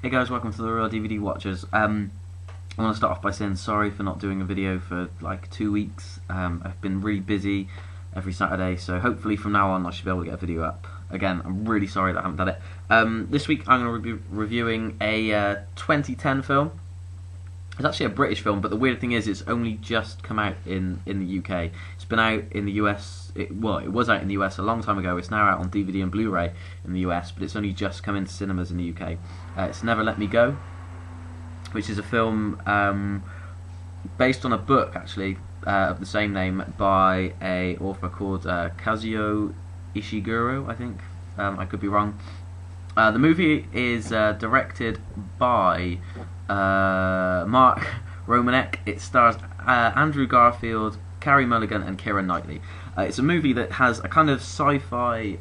Hey guys, welcome to the Real DVD Watchers. I want to start off by saying sorry for not doing a video for like 2 weeks. I've been really busy every Saturday, so hopefully from now on I should be able to get a video up. Again, I'm really sorry that I haven't done it. This week I'm going to be reviewing a 2010 film. It's actually a British film, but the weird thing is it's only just come out in the UK. It's been out in the US, it was out in the US a long time ago. It's now out on DVD and Blu-ray in the US, but it's only just come into cinemas in the UK. It's Never Let Me Go, which is a film based on a book, actually, of the same name by a author called Kazuo Ishiguro, I think. I could be wrong. The movie is directed by Mark Romanek. It stars Andrew Garfield, Carey Mulligan, and Kiera Knightley. It's a movie that has a kind of sci-fi,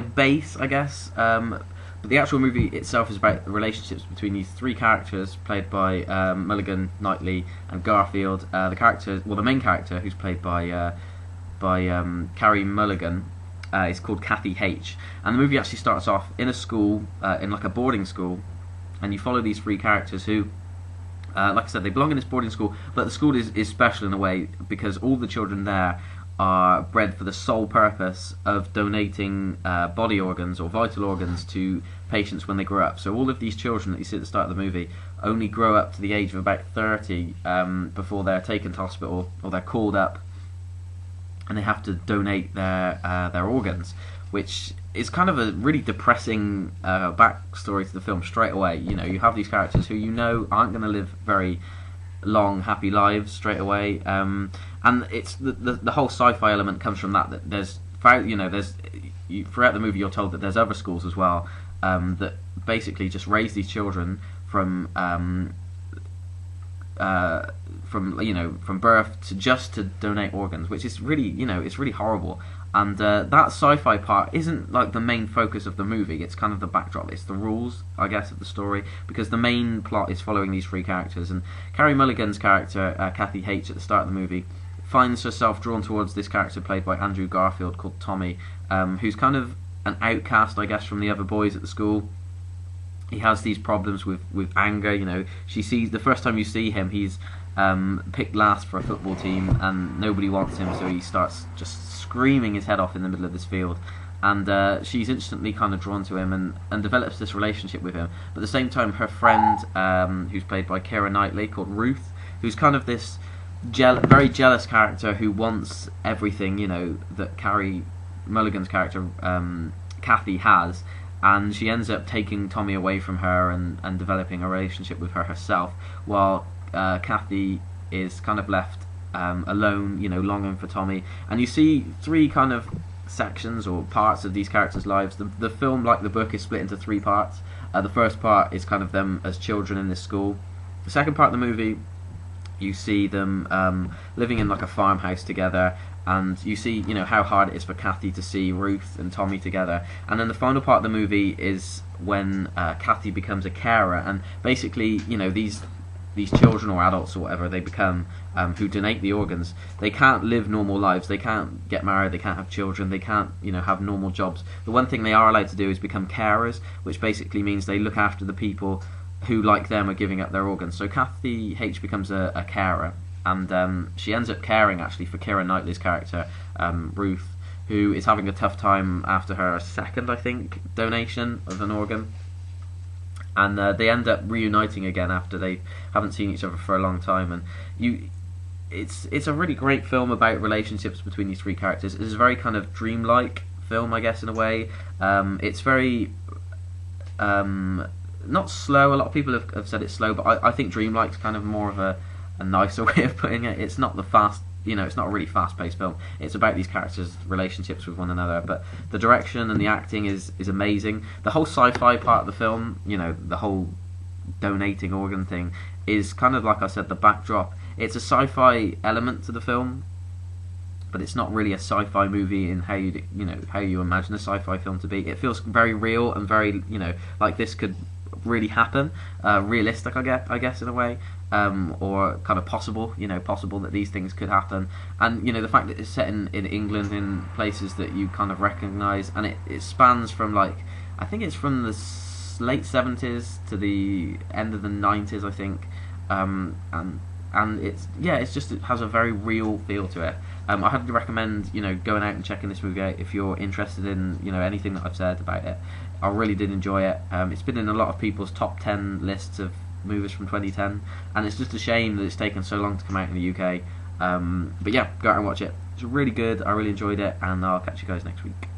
base, I guess. But the actual movie itself is about the relationships between these three characters, played by Mulligan, Knightley, and Garfield. The main character, who's played by Carey Mulligan, is called Kathy H. And the movie actually starts off in a school, in like a boarding school, and you follow these three characters who, like I said, they belong in this boarding school, but the school is special in a way because all the children there are bred for the sole purpose of donating body organs or vital organs to patients when they grow up. So all of these children that you see at the start of the movie only grow up to the age of about 30 before they're taken to hospital or they're called up and they have to donate their organs, which is kind of a really depressing backstory to the film straight away. You know, you have these characters who you know aren't going to live very long, happy lives straight away, and it's the whole sci-fi element comes from that. That throughout the movie you're told that there's other schools as well that basically just raise these children from birth to donate organs, which is really, it's really horrible. And that sci-fi part isn't like the main focus of the movie. It's kind of the backdrop. It's the rules, I guess, of the story, because the main plot is following these three characters. And Carey Mulligan's character, Kathy H, at the start of the movie, finds herself drawn towards this character played by Andrew Garfield called Tommy, who's kind of an outcast, I guess, from the other boys at the school. He has these problems with anger. She sees the first time you see him, he's picked last for a football team and nobody wants him, so he starts just screaming his head off in the middle of this field, and she's instantly kind of drawn to him and develops this relationship with him. But at the same time, her friend, who's played by Kiera Knightley, called Ruth, who's kind of this very jealous character who wants everything that Carey Mulligan's character Kathy has, and she ends up taking Tommy away from her and developing a relationship with her herself, while Kathy is kind of left alone, longing for Tommy. And you see three kind of sections or parts of these characters' lives. The film, like the book, is split into three parts. The first part is kind of them as children in this school. The second part of the movie, you see them living in like a farmhouse together, and you see how hard it is for Kathy to see Ruth and Tommy together. And then the final part of the movie is when Kathy becomes a carer, and basically these children or adults or whatever they become, who donate the organs, they can't live normal lives. They can't get married, they can't have children, they can't have normal jobs. The one thing they are allowed to do is become carers, which basically means they look after the people who, like them, are giving up their organs. So Kathy H becomes a carer, and she ends up caring actually for Kiera Knightley's character, Ruth, who is having a tough time after her second, I think, donation of an organ. And they end up reuniting again after they haven't seen each other for a long time. And it's a really great film about relationships between these three characters. It's a very kind of dreamlike film, I guess, in a way. It's very not slow. A lot of people have said it's slow, but I think dreamlike's kind of more of a nicer way of putting it. It's not the fast. It's not a really fast-paced film. It's about these characters' relationships with one another. But the direction and the acting is amazing. The whole sci-fi part of the film, the whole donating organ thing, is kind of, like I said, the backdrop. It's a sci-fi element to the film, but it's not really a sci-fi movie in how you imagine a sci-fi film to be. It feels very real and very like this could really happen, realistic, I guess in a way. Or kind of possible that these things could happen. And the fact that it's set in England, in places that you kind of recognise, and it spans from like I think it's from the late 70s to the end of the 90s, I think. And it's just, it has a very real feel to it. I highly recommend, going out and checking this movie out if you're interested in, anything that I've said about it. I really did enjoy it. It's been in a lot of people's top 10 lists of movies from 2010, and it's just a shame that it's taken so long to come out in the UK. But yeah, go out and watch it. It's really good. I really enjoyed it, and I'll catch you guys next week.